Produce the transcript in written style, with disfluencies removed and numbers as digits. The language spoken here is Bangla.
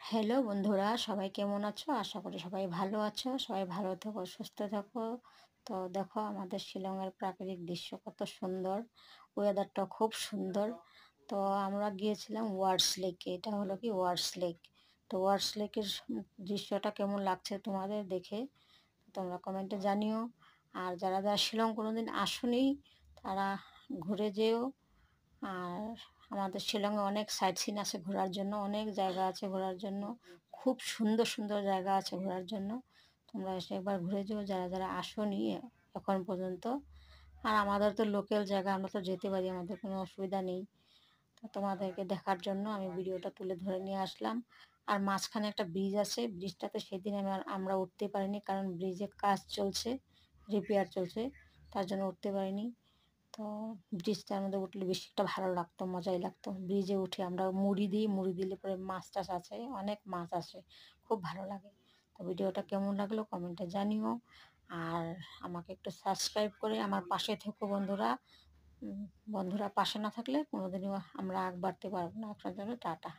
হ্যালো বন্ধুরা, সবাই কেমন আছো? আশা করি সবাই ভালো আছো। সবাই ভালো থেকো, সুস্থ থেকো। তো দেখো আমাদের শিলংয়ের প্রাকৃতিক দৃশ্য কত সুন্দর, ওয়েদারটা খুব সুন্দর। তো আমরা গিয়েছিলাম ওয়ার্ডস লেকে। এটা হলো কি ওয়ার্ডস লেক। তো ওয়ার্ডস লেকের দৃশ্যটা কেমন লাগছে তোমাদের দেখে তোমরা কমেন্টে জানিও। আর যারা যারা শিলং কোনোদিন আসোনি তারা ঘুরে যেও। আর আমাদের শিলংয়ে অনেক সাইট সিন আছে ঘোরার জন্য, অনেক জায়গা আছে ঘোরার জন্য, খুব সুন্দর সুন্দর জায়গা আছে ঘোরার জন্য। তোমরা এসে একবার ঘুরে যেও যারা যারা আসোনি এখন পর্যন্ত। আর আমাদের তো লোকাল জায়গা, আমরা তো যেতে পারি, আমাদের কোনো অসুবিধা নেই। তো তোমাদেরকে দেখার জন্য আমি ভিডিওটা তুলে ধরে নিয়ে আসলাম। আর মাঝখানে একটা ব্রিজ আছে, ব্রিজটাতে সেদিন আমরা উঠতে পারিনি কারণ ব্রিজে কাজ চলছে, রিপেয়ার চলছে, তার জন্য উঠতে পারিনি। তো ব্রিজটার মধ্যে উঠলে বেশি একটা ভালো লাগতো, মজাই লাগতো। ব্রিজে উঠে আমরা মুড়ি দিই, মুড়ি দিলে পরে মাছ টাছ আছে, অনেক মাছ আসে, খুব ভালো লাগে। তো ভিডিওটা কেমন লাগলো কমেন্টে জানিও। আর আমাকে একটু সাবস্ক্রাইব করে আমার পাশে থেকো বন্ধুরা। বন্ধুরা পাশে না থাকলে কোনোদিনও আমরা আগ বাড়তে পারবো না। আপনার জন্য টাটা।